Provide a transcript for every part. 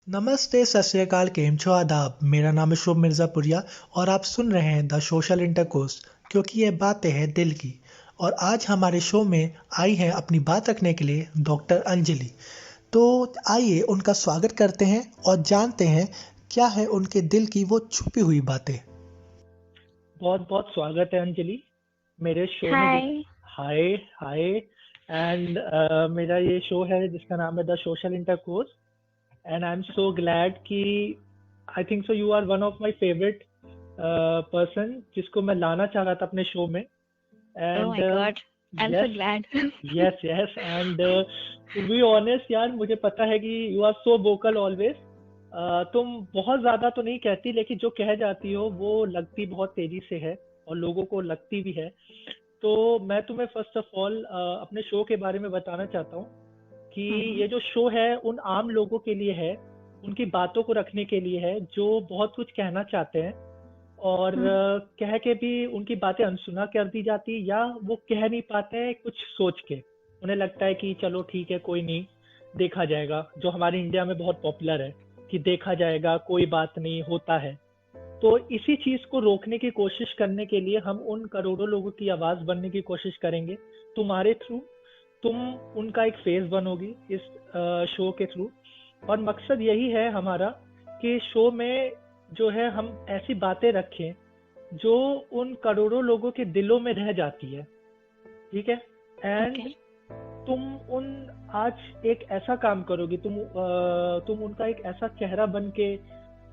नमस्ते, सत श्री अकाल, केम छो आदाब। मेरा नाम है शुभ मिर्ज़ापुरिया और आप सुन रहे हैं द सोशल इंटरकोर्स, क्योंकि ये बातें हैं दिल की। और आज हमारे शो में आई हैं अपनी बात रखने के लिए डॉक्टर अंजलि। तो आइए उनका स्वागत करते हैं और जानते हैं क्या है उनके दिल की वो छुपी हुई बातें। बहुत बहुत स्वागत है अंजलि मेरे शो में हाय। हाय हाय एंड मेरा ये शो है जिसका नाम है the social intercourse and I am so glad कि I think so you are one of my favourite person जिसको मैं लाना चाह रहा था अपने शो में Oh and my God, I'm so yes glad. Yes yes and to be honest यार मुझे पता है कि you are so vocal always. तुम बहुत ज्यादा तो नहीं कहती लेकिन जो कह जाती हो वो लगती बहुत तेजी से है और लोगों को लगती भी है। तो मैं तुम्हें फर्स्ट ऑफ ऑल अपने शो के बारे में बताना चाहता हूँ कि हम्म। ये जो शो है उन आम लोगों के लिए है, उनकी बातों को रखने के लिए है जो बहुत कुछ कहना चाहते हैं और हम्म। कह के भी उनकी बातें अनसुना कर दी जाती या वो कह नहीं पाते हैं कुछ सोच के। उन्हें लगता है कि चलो ठीक है कोई नहीं, देखा जाएगा, जो हमारे इंडिया में बहुत पॉपुलर है कि देखा जाएगा कोई बात नहीं होता है। तो इसी चीज को रोकने की कोशिश करने के लिए हम उन करोड़ों लोगों की आवाज बनने की कोशिश करेंगे तुम्हारे थ्रू। तुम उनका एक फेस बनोगी इस शो के थ्रू और मकसद यही है हमारा कि शो में जो है हम ऐसी बातें रखें जो उन करोड़ों लोगों के दिलों में रह जाती है। ठीक है। And Okay. तुम उन आज एक ऐसा काम करोगी, तुम उनका एक ऐसा चेहरा बन के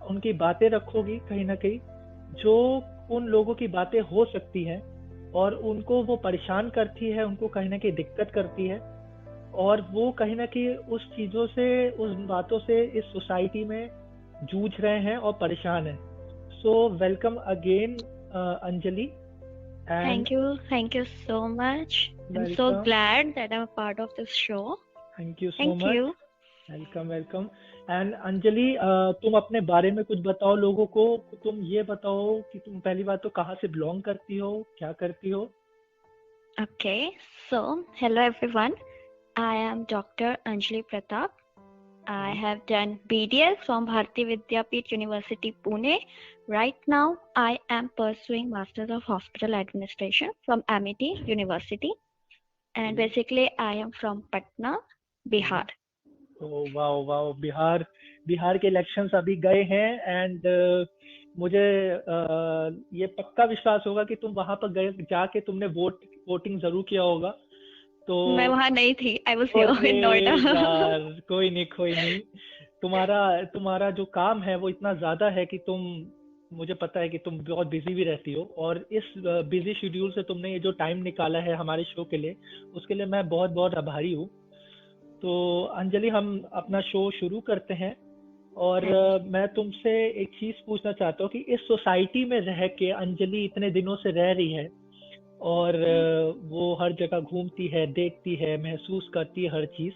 उनकी बातें रखोगी कहीं ना कहीं जो उन लोगों की बातें हो सकती हैं और उनको वो परेशान करती है, उनको कहीं ना कहीं दिक्कत करती है और वो कहीं ना कहीं उस चीजों से, उस बातों से इस सोसाइटी में जूझ रहे हैं और परेशान हैं। So welcome again Anjali and Thank you so much. I'm so welcome. glad that I'm a part of this show. Thank you so Thank much. you. Welcome welcome. And Anjali, तुम अपने बारे में कुछ बताओ लोगों को। तुम ये बताओ कि तुम पहली बात तो कहाँ से बिलोंग करती हो, क्या करती हो। Okay, so hello everyone. I am Dr. Anjali Pratap. I have done BDS from Bharati Vidyapeeth University, Pune. Right now, I am pursuing Masters of Hospital Administration from Amity University. And basically, I am from Patna, Bihar. ओ वाह वाह, बिहार। बिहार के elections अभी गए हैं and मुझे ये पक्का विश्वास होगा कि तुम वहां पर गए, जाके तुमने वोटिंग जरूर किया होगा। तो मैं वहां नहीं थी. I was here अरे in Noida. यार, कोई नहीं कोई नहीं। तुम्हारा तुम्हारा जो काम है वो इतना ज्यादा है कि तुम, मुझे पता है कि तुम बहुत बिजी भी रहती हो और इस बिजी शेड्यूल से तुमने ये जो टाइम निकाला है हमारे शो के लिए, उसके लिए मैं बहुत बहुत आभारी हूँ। तो अंजलि, हम अपना शो शुरू करते हैं और हाँ जी. मैं तुमसे एक चीज पूछना चाहता हूँ कि इस सोसाइटी में रह के अंजलि इतने दिनों से रह रही है और वो हर जगह घूमती है, देखती है, महसूस करती है हर चीज।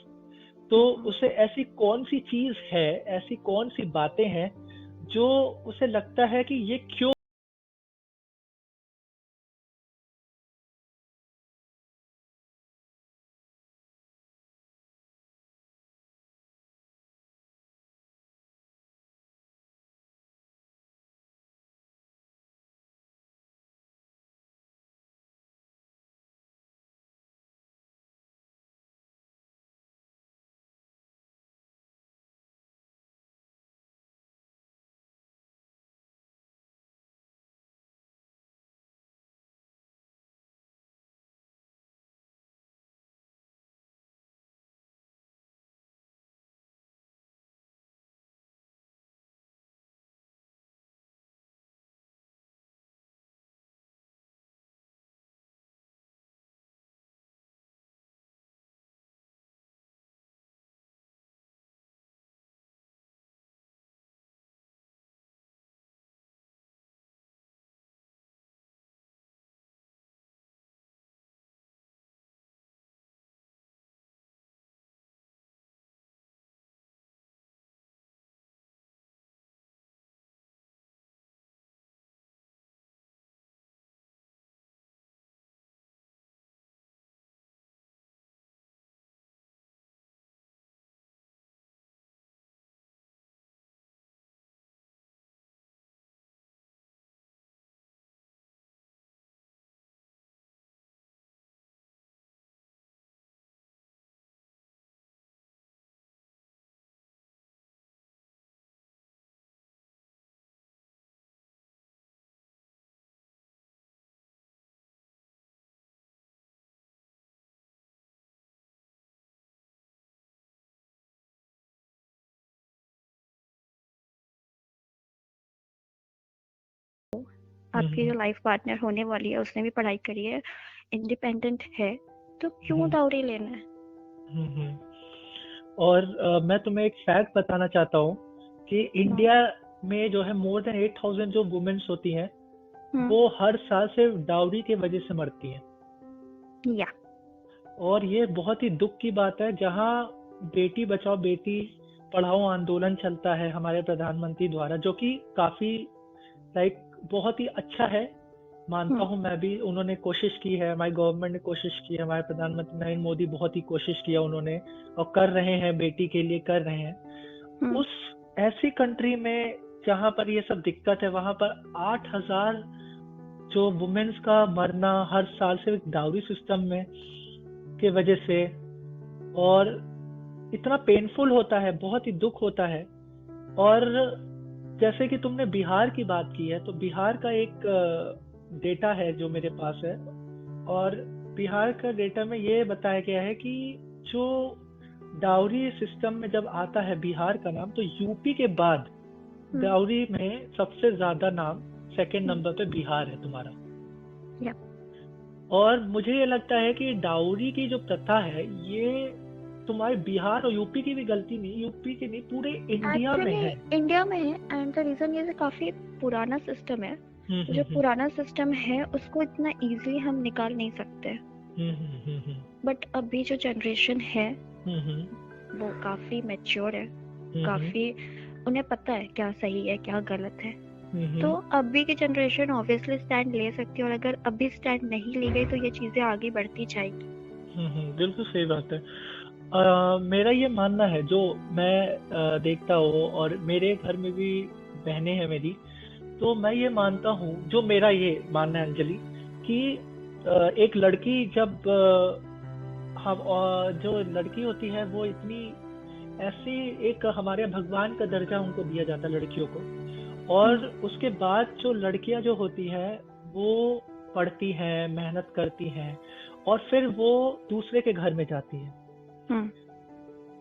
तो उसे ऐसी कौन सी चीज है, ऐसी कौन सी बातें हैं जो उसे लगता है कि ये क्यों आपकी जो लाइफ पार्टनर होने वाली है उसने भी पढ़ाई करी है, इंडिपेंडेंट है, तो क्यों हम्म, डाउरी लेना है? हम्म। और मैं तुम्हें एक फैक्ट बताना चाहता हूँ कि इंडिया में जो है मोर देन 8,000 जो वुमेन्स होती हैं हम्म, वो हर साल सिर्फ डाउरी की वजह से मरती हैं। या और ये बहुत ही दुख की बात है, जहाँ बेटी बचाओ बेटी पढ़ाओ आंदोलन चलता है हमारे प्रधानमंत्री द्वारा, जो कि काफी लाइक बहुत ही अच्छा है, मानता हूँ मैं भी। उन्होंने कोशिश की है, हमारी गवर्नमेंट ने कोशिश की है, हमारे प्रधानमंत्री नरेंद्र मोदी बहुत ही कोशिश किया उन्होंने, और कर रहे हैं, बेटी के लिए कर रहे हैं। हम्म, उस ऐसी कंट्री में जहाँ पर ये सब दिक्कत है, वहां पर 8,000 जो वुमेन्स का मरना हर साल सिर्फ डाउरी सिस्टम में के वजह से, और इतना पेनफुल होता है, बहुत ही दुख होता है। और जैसे कि तुमने बिहार की बात की है, तो बिहार का एक डेटा है जो मेरे पास है, और बिहार का डेटा में ये बताया गया है कि जो डाउरी सिस्टम में जब आता है बिहार का नाम, तो यूपी के बाद डाउरी में सबसे ज्यादा नाम सेकंड नंबर पे बिहार है तुम्हारा। या और मुझे ये लगता है कि डाउरी की जो प्रथा है, ये तुम्हारे बिहार और यूपी की भी गलती नहीं, यूपी की नहीं, पूरे इंडिया में है। एक्चुअली इंडिया में है, एंड द रीजन ये काफी पुराना सिस्टम है। जो पुराना सिस्टम है उसको इतना इजीली हम निकाल नहीं सकते, बट अभी जो जनरेशन है वो काफी मैच्योर है, काफी उन्हें पता है क्या सही है क्या गलत है। तो अभी की जनरेशन ऑब्वियसली स्टैंड ले सकती है, और अगर अभी स्टैंड नहीं ली गई तो ये चीजें आगे बढ़ती जाएगी। बिल्कुल सही बात है। मेरा ये मानना है, जो मैं देखता हूँ, और मेरे घर में भी बहनें हैं मेरी, तो मैं ये मानता हूँ, जो मेरा ये मानना है अंजलि, कि एक लड़की जब हम जो लड़की होती है वो इतनी ऐसी, एक हमारे भगवान का दर्जा उनको दिया जाता है लड़कियों को, और उसके बाद जो लड़कियां जो होती है वो पढ़ती हैं, मेहनत करती हैं, और फिर वो दूसरे के घर में जाती है।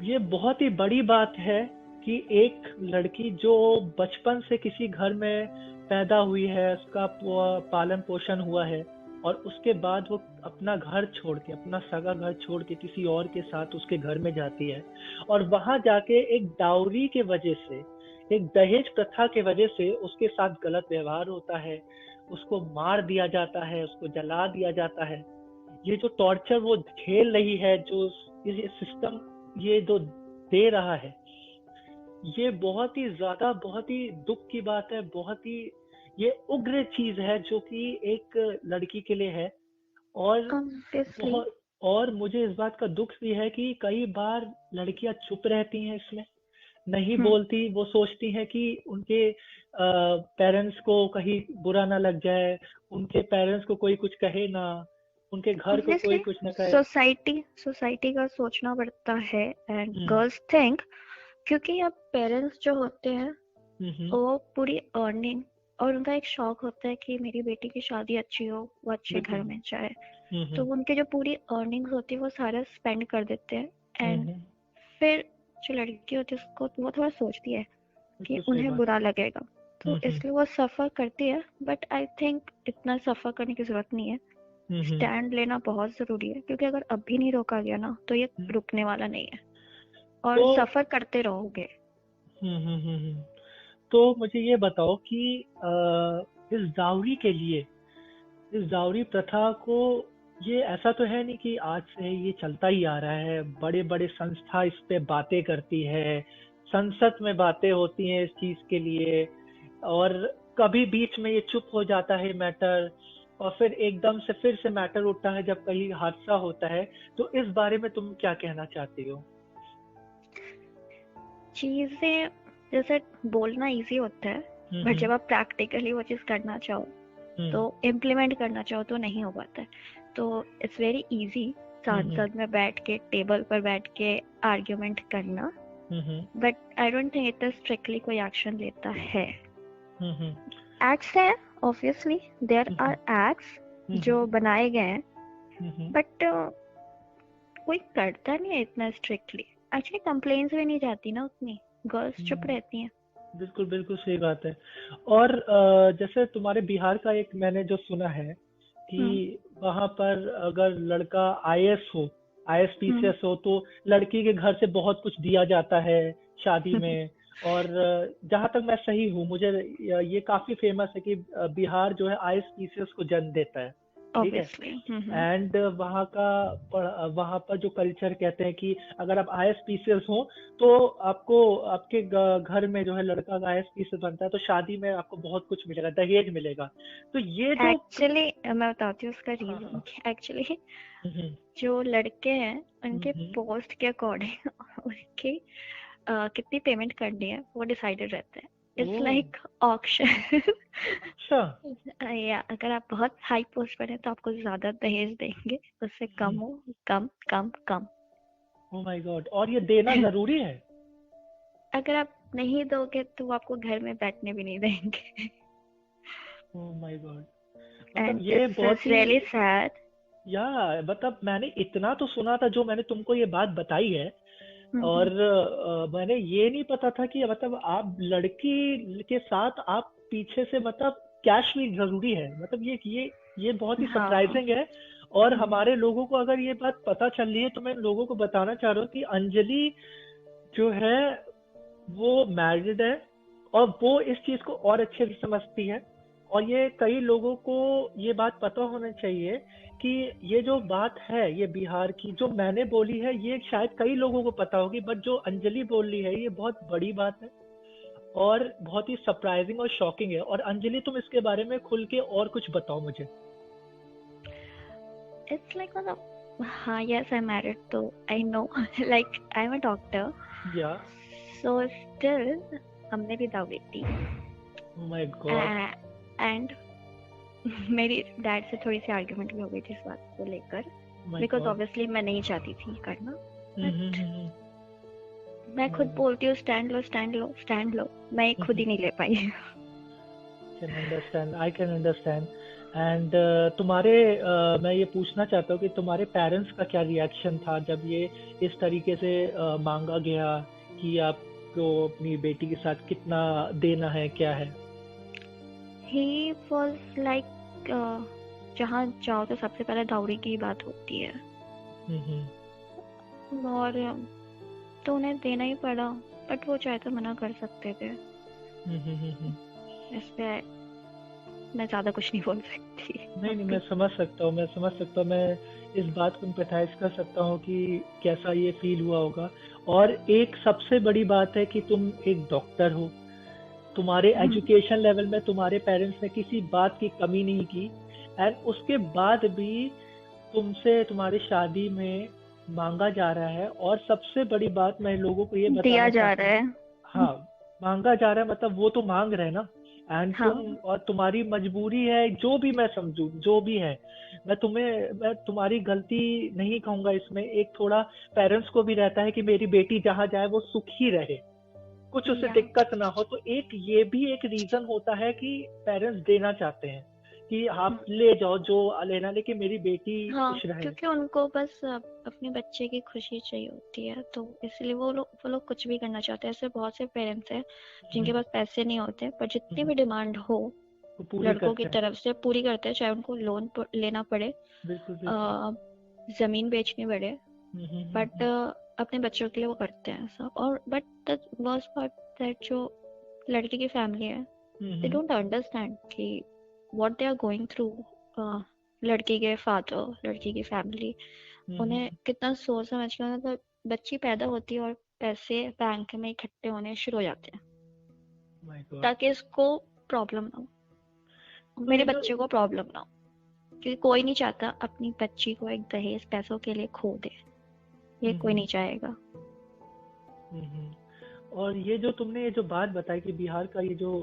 ये बहुत ही बड़ी बात है कि एक लड़की जो बचपन से किसी घर में पैदा हुई है, उसका पालन पोषण हुआ है, और उसके बाद वो अपना घर छोड़ के, अपना सगा घर छोड़ के किसी और के साथ उसके घर में जाती है, और वहां जाके एक डाउरी के वजह से, एक दहेज प्रथा के वजह से उसके साथ गलत व्यवहार होता है, उसको मार दिया जाता है, उसको जला दिया जाता है। ये जो टॉर्चर वो झेल रही है, जो ये सिस्टम ये जो दे रहा है, ये बहुत ही ज्यादा, बहुत ही दुख की बात है, बहुत ही ये उग्र चीज है जो कि एक लड़की के लिए है। और Obviously, बहुत, और मुझे इस बात का दुख भी है कि कई बार लड़कियां चुप रहती हैं इसमें, नहीं बोलती, वो सोचती हैं कि उनके पेरेंट्स को कहीं बुरा ना लग जाए, उनके पेरेंट्स को कोई कुछ कहे ना, उनके घर को कोई obviously, कुछ ना कहे। सोसाइटी का सोचना पड़ता है, एंड गर्ल्स थिंक, क्योंकि अब पेरेंट्स जो होते हैं वो पूरी अर्निंग, और उनका एक शौक होता है कि मेरी बेटी की शादी अच्छी हो, वो अच्छे घर में जाए, तो उनके जो पूरी अर्निंग्स होती है वो सारा स्पेंड कर देते हैं, एंड फिर जो लड़की होती है उसको वो थोड़ा सोचती है कि उन्हें बुरा लगेगा, तो इसलिए वो सफर करती है। बट आई थिंक इतना सफर करने की जरूरत नहीं है, स्टैंड लेना बहुत जरूरी है, क्योंकि अगर अभी नहीं रोका गया ना तो ये रुकने वाला नहीं है, और तो सफर करते रहोगे। तो मुझे ये बताओ कि इस डाउरी के लिए, इस डाउरी प्रथा को, ये ऐसा तो है नहीं कि आज से ये चलता ही आ रहा है, बड़े बड़े संस्था इस पे बातें करती है, संसद में बातें होती हैं इस चीज के लिए, और कभी बीच में ये चुप हो जाता है मैटर, और फिर एकदम से फिर से मैटर उठता है जब कहीं हादसा होता है। तो इस बारे में तुम क्या कहना चाहती हो? चीजें जैसे बोलना इजी होता है, बट जब आप प्रैक्टिकली वो चीज करना चाहो तो इम्प्लीमेंट करना चाहो तो नहीं हो पाता है। तो इट्स वेरी इजी साथ में बैठ के, टेबल पर बैठ के आर्ग्यूमेंट करना, बट आई डोंट थिंक इतना स्ट्रिक्टली कोई एक्शन लेता है। एक्ट्स है, ऑब्वियसली देयर आर एक्ट्स जो बनाए गए हैं, बट कोई करता नहीं है इतना स्ट्रिक्टली। एक्चुअली कंप्लेन्स भी नहीं जाती ना उतनी, गर्ल्स चुप रहती हैं। बिल्कुल बिल्कुल सही बात है। और जैसे तुम्हारे बिहार का एक मैंने जो सुना है कि हम्म। वहां पर अगर लड़का आईएएस हो, आईएएस हम्म। पीसीएस हो, तो लड़की के घर से बहुत कुछ दिया जाता है शादी में। और जहां तक मैं सही हूँ, मुझे ये काफी फेमस है कि बिहार जो है आईएएस पीसीएस को जन्म देता है। ठीक है। ऑब्वियसली। हम्म। एंड वहाँ पर जो कल्चर कहते हैं कि अगर आप आईएएस पीसीएस हो, तो आपको आपके घर में जो है लड़का का आईएएस पीसीएस बनता है, तो शादी में आपको बहुत कुछ मिलेगा, दहेज मिलेगा। तो ये जो एक्चुअली मैं बताती हूँ उसका हाँ रीजन। हाँ। एक्चुअली हम्म जो लड़के हैं उनके हम्म पोस्ट के अकॉर्डिंग उनकी कितनी पेमेंट करनी है वो डिसाइडेड रहता है। It's oh like auction. अच्छा। या अगर आप बहुत हाई पोस्ट पर हैं तो आपको ज्यादा दहेज देंगे, उससे कम हो, कम कम कम। ओह माय गॉड, और ये देना जरूरी है? अगर आप नहीं दोगे तो वो आपको घर में बैठने भी नहीं देंगे। ओह माय गॉड, मतलब एंड ये दिस बहुत इज ही रियली सैड। या मतलब मैंने इतना तो सुना था जो मैंने तुमको ये बात बताई है। और मैंने ये नहीं पता था कि मतलब आप लड़की के साथ आप पीछे से मतलब कैश भी जरूरी है, मतलब ये बहुत ही हाँ। सरप्राइजिंग है। और हमारे लोगों को अगर ये बात पता चल रही है, तो मैं लोगों को बताना चाह रहा हूँ कि अंजलि जो है वो मैरिड है, और वो इस चीज को और अच्छे से समझती है। और ये कई लोगों को ये बात पता होना चाहिए कि ये जो बात है, ये बिहार की जो मैंने बोली है, ये शायद कई लोगों को पता होगी, बट जो अंजलि बोल रही है ये बहुत बड़ी बात है और बहुत ही सरप्राइजिंग और शॉकिंग है। और अंजलि, तुम इसके बारे में खुल के और कुछ बताओ मुझे। इट्स लाइक मतलब हाँ, यस आई एम मैरिड तो I know. Like I am a doctor, या सो स्टिल हमने भी दावत दी। My god. एंड मेरी डैड से थोड़ी सी आर्ग्यूमेंट भी हो गई थी इस बात को लेकर, माय बिकॉज गॉड। ऑब्वियसली मैं नहीं चाहती थी करना। But hmm. मैं खुद बोलती हूँ स्टैंड लो स्टैंड लो स्टैंड लो, मैं खुद ही नहीं ले पाई। Can understand, I can understand. And तुम्हारे मैं ये पूछना चाहता हूँ कि तुम्हारे पेरेंट्स का क्या रिएक्शन था जब ये इस तरीके से मांगा गया कि आपको अपनी बेटी के साथ कितना देना है, क्या है? ही वॉज लाइक जहाँ जाओ तो सबसे पहले दावरी की बात होती है, हम्म और तो उन्हें देना ही पड़ा। बट वो चाहे तो मना कर सकते थे। हम्म। इस पे मैं ज्यादा कुछ नहीं बोल सकती नहीं नहीं, मैं अभी। समझ सकता हूँ, मैं समझ सकता हूँ, मैं इस बात को एम्पैथाइज कर सकता हूँ कि कैसा ये फील हुआ होगा। और एक सबसे बड़ी बात है कि तुम एक डॉक्टर हो, तुम्हारे एजुकेशन लेवल में तुम्हारे पेरेंट्स ने किसी बात की कमी नहीं की, एंड उसके बाद भी तुमसे तुम्हारी शादी में मांगा जा रहा है। और सबसे बड़ी बात मैं लोगों को ये दिया बताना जा चाहता रहा हूँ, है। हाँ, मांगा जा रहा है मतलब वो तो मांग रहे हैं ना। एंड तुम, हाँ। और तुम्हारी मजबूरी है, जो भी मैं समझू, जो भी है, मैं तुम्हारी गलती नहीं कहूंगा इसमें। एक थोड़ा पेरेंट्स को भी रहता है कि मेरी बेटी जहाँ जाए वो सुखी रहे, कुछ उसे या दिक्कत ना हो। तो एक ये भी एक रीजन होता है कि पेरेंट्स देना चाहते हैं कि आप ले जाओ जो लेना, लेकिन मेरी बेटी हाँ, खुश रहे। क्योंकि उनको बस अपने बच्चे की खुशी चाहिए होती है, तो इसलिए वो लोग कुछ भी करना चाहते हैं। ऐसे बहुत से पेरेंट्स हैं जिनके हम्म, पास पैसे नहीं होते, पर जितनी हम्म, भी डिमांड हो वो पूरी लड़कों की करते हैं। तरफ से पूरी करते हैं, चाहे उनको लोन लेना पड़े, बिल्कुल बिल्कुल। अ, जमीन बेचनी पड़े। हम्म बट हम्म अपने बच्चों के लिए वो करते हैं ऐसा। और but the worst part that जो लड़की की फैमिली है, दे हम्म डोंट अंडरस्टैंड कि what they are going through. लड़की के फादर, लड़की की फैमिली, उन्हें कितना सोच समझ के मतलब बच्ची पैदा होती है और पैसे बैंक में इकट्ठे होने शुरू हो जाते हैं माय गॉड। ताकि इसको प्रॉब्लम ना हो, तो मेरे ये जो बच्चे को प्रॉब्लम ना हो। क्योंकि कोई नहीं चाहता अपनी बच्ची को एक दहेज पैसों के लिए खो दे, ये कोई हम्म नहीं चाहेगा। हम्म। और ये जो तुमने ये जो बात बताई कि बिहार का ये जो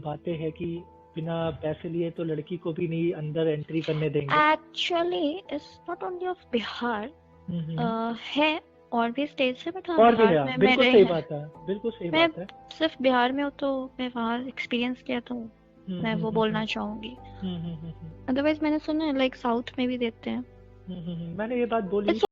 बातें है कि बिना पैसे लिए तो लड़की को भी नहीं अंदर एंट्री करने देंगे। Actually it's not only of Bihar, hmm. है और भी स्टेट से, बट हाँ और भी बिहार है, में बिल्कुल मेरे सही हैं। बात है, बिल्कुल सही मैं बात है। सिर्फ बिहार में हूँ तो मैं वहाँ एक्सपीरियंस किया तो हम्म मैं हम्म वो हम्म हम्म बोलना चाहूंगी। हम्म हम्म हम्म हम्म अदरवाइज मैंने सुना है लाइक साउथ में भी देते हैं। मैंने ये बात बोली। इट्स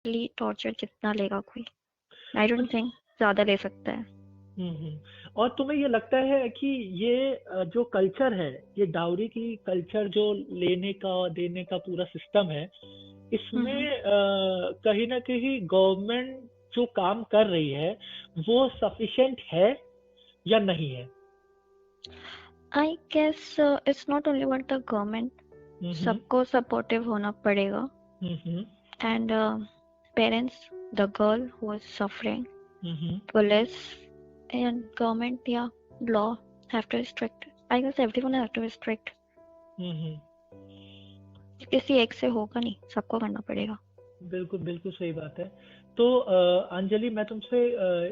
मेंटली टॉर्चर कितना लेगा कोई? आई डोंट थिंक ज्यादा ले सकता है। हम्म। और तुम्हें ये लगता है कि ये जो कल्चर है, ये डाउरी की कल्चर, जो लेने का और देने का पूरा सिस्टम है, इसमें कहीं ना कहीं गवर्नमेंट जो काम कर रही है वो सफिशिएंट है या नहीं है? I guess it's not only about the government, hmm. सबको सपोर्टिव होना पड़ेगा। Hmm. And parents, the girl who is suffering, hmm. police and government, yeah, law have to restrict. I guess everyone have to restrict. हम्म। किसी एक से होगा नहीं, सबको करना पड़ेगा। बिल्कुल बिल्कुल सही बात है। तो अंजलि, मैं तुमसे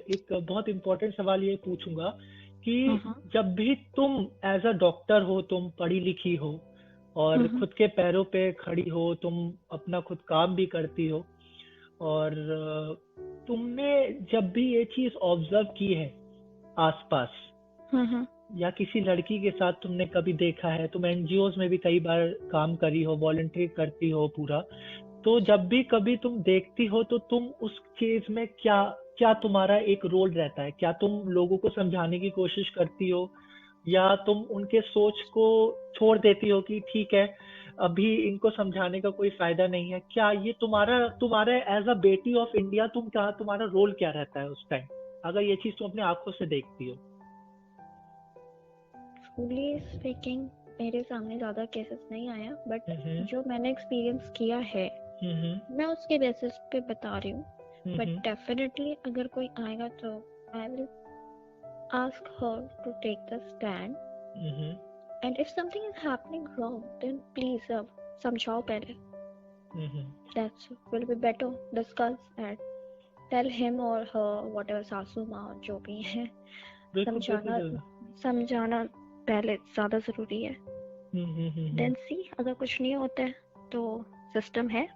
एक बहुत इम्पोर्टेंट सवाल ये पूछूंगा कि हम्म जब भी तुम एज अ डॉक्टर हो, तुम पढ़ी लिखी हो और हम्म खुद के पैरों पे खड़ी हो, तुम अपना खुद काम भी करती हो, और तुमने जब भी ये चीज ऑब्जर्व की है आसपास, हम्म या किसी लड़की के साथ तुमने कभी देखा है, तुम एनजीओज में भी कई बार काम करी हो, वॉलंटियर करती हो पूरा, तो जब भी कभी तुम देखती हो तो तुम उस चीज में क्या क्या तुम्हारा एक रोल रहता है? क्या तुम लोगों को समझाने की कोशिश करती हो, या तुम उनके सोच को छोड़ देती हो कि ठीक है, अभी इनको समझाने का कोई फायदा नहीं है? क्या ये तुम्हारा तुम्हारा एज अ बेटी ऑफ इंडिया, तुम्हारा रोल क्या रहता है उस टाइम, अगर ये चीज तुम अपने आंखों से देखती हो? ट्रूली स्पीकिंग, मेरे सामने ज्यादा केसेस नहीं आया, बट हम्म। जो मैंने एक्सपीरियंस किया है हम्म। मैं उसके बेसिस पे बता रही हूँ। But hmm. डेफिनेटली अगर कोई आएगा तो I will ask her to take the stand, hmm. And if something is happening wrong then please समझाओ पहले। हम्म। That will be better. Discuss and tell him or her whatever सासू माँ जो भी है, बिल्कुल बिल्कुल समझाना बिल्कुल। समझाना पहले ज्यादा जरूरी है। हम्म। देन सी, अगर कुछ नहीं होता है तो सिस्टम है,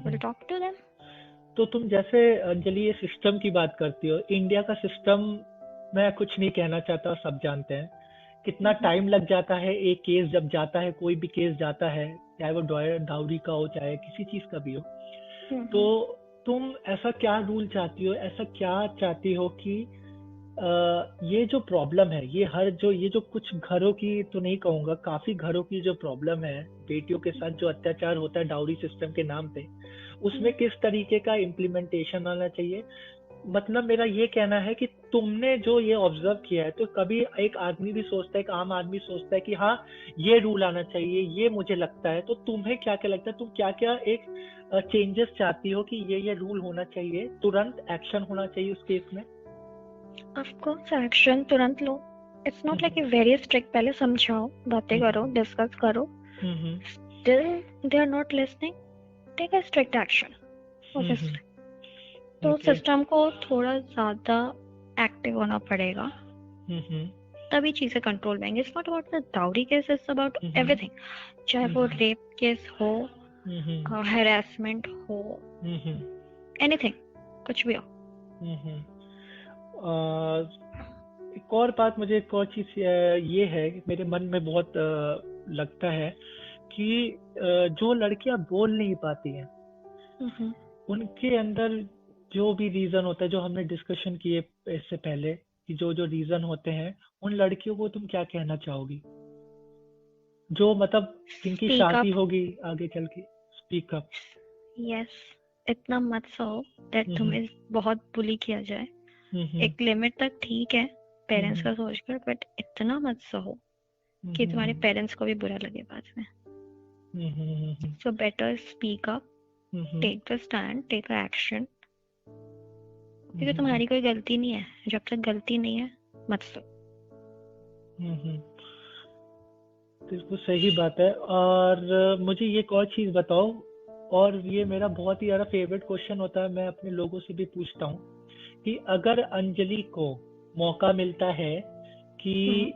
विल टॉक टू देम। तो तुम जैसे अंजलि ये सिस्टम की बात करती हो, इंडिया का सिस्टम, मैं कुछ नहीं कहना चाहता, सब जानते हैं कितना टाइम लग जाता है एक केस जब जाता है, कोई भी केस जाता है, चाहे वो डाउरी का हो चाहे किसी चीज का भी हो। तो तुम ऐसा क्या रूल चाहती हो, ऐसा क्या चाहती हो कि ये जो प्रॉब्लम है, ये जो कुछ घरों की तो नहीं कहूंगा, काफी घरों की जो प्रॉब्लम है, बेटियों के साथ जो अत्याचार होता है डाउरी सिस्टम के नाम पे, उसमें किस तरीके का इम्प्लीमेंटेशन आना चाहिए? मतलब मेरा ये कहना है कि तुमने जो ये ऑब्जर्व किया है, तो कभी एक आदमी भी सोचता है, एक आम आदमी सोचता है कि हाँ, ये रूल आना चाहिए, ये मुझे लगता है, तो तुम्हें क्या क्या लगता है? तुम क्या क्या एक चेंजेस चाहती हो कि ये रूल होना चाहिए, तुरंत एक्शन होना चाहिए उस केस में? ऑफ कोर्स एक्शन तुरंत लो। It's not like very strict, पहले समझाओ, बातें करो, डिस्कस करो। Still they are not listening, take a strict action obviously. तो सिस्टम को थोड़ा ज्यादा एक्टिव होना पड़ेगा, तभी चीजें कंट्रोल में आएंगी। It's not about the dowry case, it's about everything, चाहे वो रेप केस हो, हैरेसमेंट हो, एनीथिंग, कुछ भी हो। एक और बात, मुझे एक और चीज ये है कि मेरे मन में बहुत लगता है कि जो लड़कियां बोल नहीं पाती हैं, उनके अंदर जो भी रीजन होता है, जो हमने डिस्कशन किए इससे पहले, कि जो जो रीजन होते हैं, उन लड़कियों को तुम क्या कहना चाहोगी, जो मतलब जिनकी स्पीक शादी अप। होगी आगे चल के? Speak up. यस, इतना मत सहो दैट तुम्हें बहुत बुली किया जाए। एक लिमिट तक ठीक है पेरेंट्स का सोचकर, बट इतना मत सहो कि तुम्हारे पेरेंट्स को भी बुरा लगे बाद में। So better speak up, take the stand, take a action, क्योंकि तुम्हारी कोई गलती नहीं है। जब तक गलती नहीं है मत सो। बिल्कुल सही बात है। और मुझे ये एक और चीज बताओ, और ये मेरा बहुत ही ज्यादा फेवरेट क्वेश्चन होता है, मैं अपने लोगों से भी पूछता हूँ कि अगर अंजलि को मौका मिलता है कि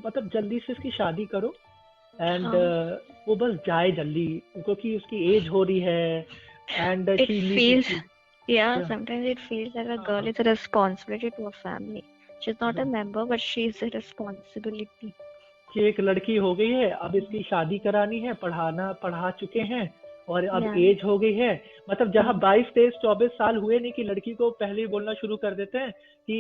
मतलब जल्दी से इसकी शादी करो एंड हाँ, वो बस जाए जल्दी, क्योंकि उसकी एज हो रही है and it she feels, need. yeah, या sometimes it feels like a girl हाँ, is a responsibility to a family. She's not a बिल्कुल member, but she's a responsibility. कि एक लड़की हो गई है, अब इसकी शादी करानी है, पढ़ा चुके हैं और अब Yeah. एज हो गई है। मतलब जहाँ हम्म। 22 23 24 साल हुए नहीं कि लड़की को पहले ही बोलना शुरू कर देते हैं कि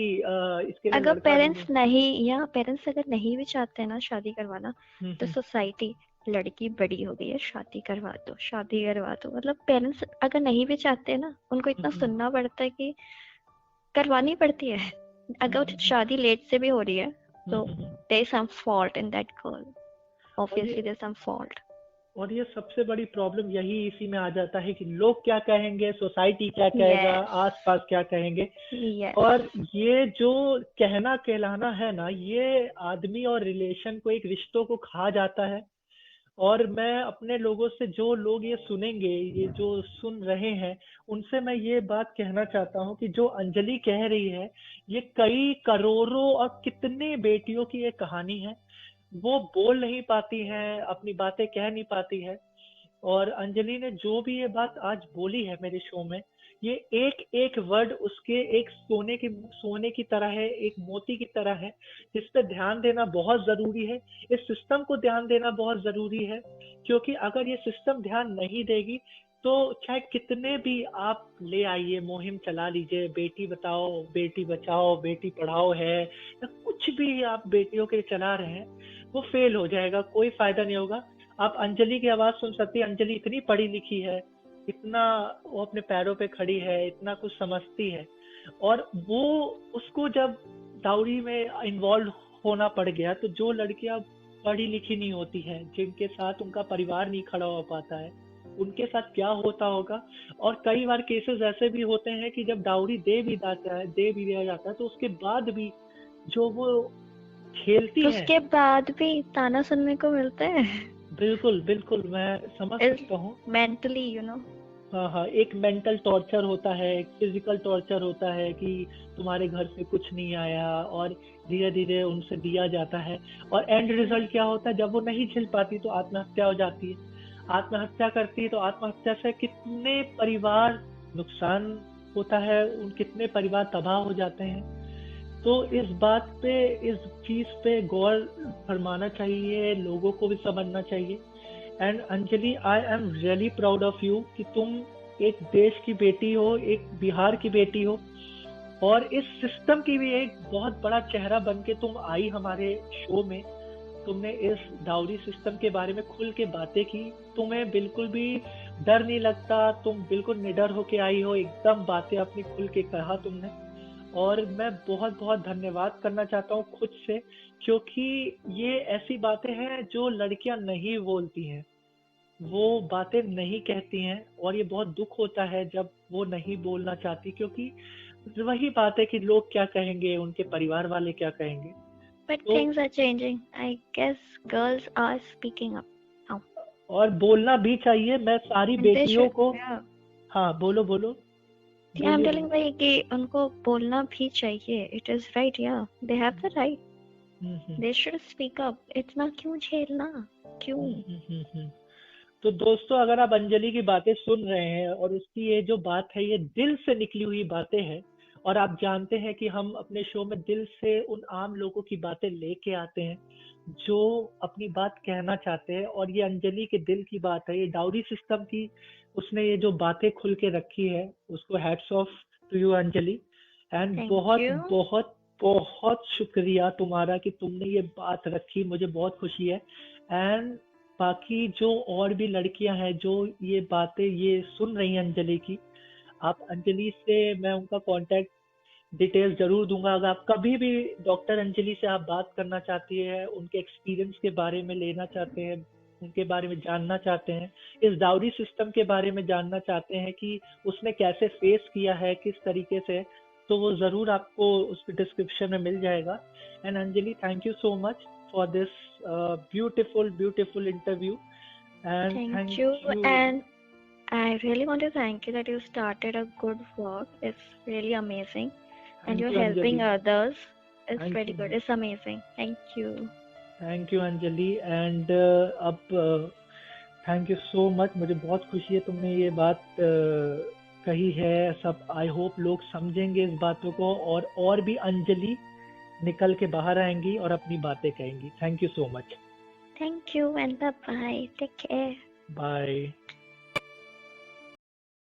इसके लिए अगर लड़का पेरेंट्स ढूंढो। नहीं, या पेरेंट्स अगर नहीं भी चाहते हैं ना शादी करवाना, तो हम्म। सोसाइटी, लड़की बड़ी हो गई है, शादी करवा दो, शादी करवा दो। मतलब पेरेंट्स अगर नहीं भी चाहते हैं ना, उनको इतना हम्म। सुनना पड़ता है कि करवानी पड़ती है। अगर हम्म। शादी लेट से भी हो रही है, तो hmm. There is some fault in that girl, और ऑब्वियसली ये देयर इज सम फॉल्ट। और ये सबसे बड़ी प्रॉब्लम यही इसी में आ जाता है कि लोग क्या कहेंगे, सोसाइटी क्या कहेगा, यस, आसपास क्या कहेंगे। यस। और ये जो कहना कहलाना है ना, ये आदमी और रिलेशन को, एक रिश्तों को खा जाता है। और मैं अपने लोगों से, जो लोग ये सुनेंगे, ये जो सुन रहे हैं, उनसे मैं ये बात कहना चाहता हूँ कि जो अंजलि कह रही है, ये कई करोड़ों और कितने बेटियों की ये कहानी है। वो बोल नहीं पाती हैं, अपनी बातें कह नहीं पाती है। और अंजलि ने जो भी ये बात आज बोली है मेरे शो में, ये एक एक वर्ड उसके एक सोने की तरह है, एक मोती की तरह है, जिस पे ध्यान देना बहुत जरूरी है। इस सिस्टम को ध्यान देना बहुत जरूरी है, क्योंकि अगर ये सिस्टम ध्यान नहीं देगी तो चाहे कितने भी आप ले आइए, मुहिम चला लीजिए, बेटी बताओ, बेटी बचाओ, बेटी पढ़ाओ है, या कुछ भी आप बेटियों के लिए चला रहे हैं, वो फेल हो जाएगा, कोई फायदा नहीं होगा। आप अंजलि की आवाज सुन सकती है। अंजलि इतनी पढ़ी लिखी है, इतना वो अपने पैरों पे खड़ी है, इतना कुछ समझती है। और वो, उसको जब डाउरी में इन्वॉल्व होना पड़ गया, तो जो लड़कियां पढ़ी लिखी नहीं होती हैं, जिनके साथ उनका परिवार नहीं खड़ा हो पाता है, उनके साथ क्या होता होगा। और कई बार केसेस ऐसे भी होते हैं कि जब डाउरी दे भी दिया जाता है, तो उसके बाद भी जो वो खेलती है। उसके बाद भी ताना सुनने को मिलता है। बिल्कुल बिल्कुल, मैं समझ इज सकता हूँ। Mentally, you know. हाँ हाँ, एक मेंटल टॉर्चर होता है, एक फिजिकल टॉर्चर होता है कि तुम्हारे घर से कुछ नहीं आया, और धीरे धीरे उनसे दिया जाता है। और एंड रिजल्ट क्या होता है, जब वो नहीं झेल पाती तो आत्महत्या हो जाती है। आत्महत्या करती है, तो आत्महत्या से कितने परिवार नुकसान होता है, उन कितने परिवार तबाह हो जाते हैं। तो इस बात पे, इस चीज पे गौर फरमाना चाहिए, लोगों को भी समझना चाहिए। And Anjali, I am really proud of you कि तुम एक देश की बेटी हो, एक बिहार की बेटी हो, और इस सिस्टम की भी एक बहुत बड़ा चेहरा बन के तुम आई हमारे शो में। तुमने इस डाउरी सिस्टम के बारे में खुल के बातें की, तुम्हें बिल्कुल भी डर नहीं लगता, तुम बिल्कुल निडर होके आई हो, एकदम बातें अपनी खुल के कहा तुमने। और मैं बहुत बहुत धन्यवाद करना चाहता हूँ खुद से, क्योंकि ये ऐसी बातें हैं जो लड़कियां नहीं बोलती हैं, वो बातें नहीं कहती हैं। और ये बहुत दुख होता है जब वो नहीं बोलना चाहती, क्योंकि वही बात है कि लोग क्या कहेंगे, उनके परिवार वाले क्या कहेंगे। But तो things are changing. I guess girls are speaking up now. और बोलना भी चाहिए, मैं सारी And they बेटियों should. को। Yeah. हाँ, बोलो बोलो, Yeah, I'm बोलिए telling बोलिए। भाई कि उनको बोलना भी चाहिए. It is right, yeah. They have the right. Hmm. They should speak up. इतना क्यों झेलना? क्यों? हम्म। तो दोस्तों, अगर आप अंजलि की बातें सुन रहे हैं, और उसकी ये जो बात है, ये दिल से निकली हुई बातें हैं, और आप जानते हैं कि हम अपने शो में दिल से उन आम लोगों की बातें लेके आते हैं जो अपनी बात कहना चाहते हैं, और ये अंजलि के दिल की बात है, ये डाउरी सिस्टम की उसने ये जो बातें खुल के रखी है, उसको hats off to you Anjali. And Thank बहुत you. बहुत बहुत शुक्रिया तुम्हारा कि तुमने ये बात रखी, मुझे बहुत खुशी है। एंड बाकी जो और भी लड़कियां हैं जो ये बातें ये सुन रही हैं अंजलि की, आप अंजलि से, मैं उनका कांटेक्ट डिटेल्स जरूर दूंगा। अगर आप कभी भी डॉक्टर अंजलि से आप बात करना चाहती है, उनके एक्सपीरियंस के बारे में लेना चाहते हैं, उनके बारे में जानना चाहते हैं, इस डाउरी सिस्टम के बारे में जानना चाहते हैं कि उसने कैसे फेस किया है, किस तरीके से, तो वो जरूर आपको उस डिस्क्रिप्शन में मिल जाएगा। And Anjali, thank you so much for this beautiful interview. And Thank you. Thank you. And I really want to thank you that you started a good work. It's really amazing. And thank you're you helping Anjali. others. It's thank really you. good. It's amazing. Thank you. Thank you Anjali. And अब thank you so much, मुझे बहुत खुशी है तुमने ये बात कही है। सब आई होप लोग समझेंगे इस बातों को, और भी अंजलि निकल के बाहर आएंगी और अपनी बातें कहेंगी। Thank you so much. Thank you and bye bye. Take care. Bye.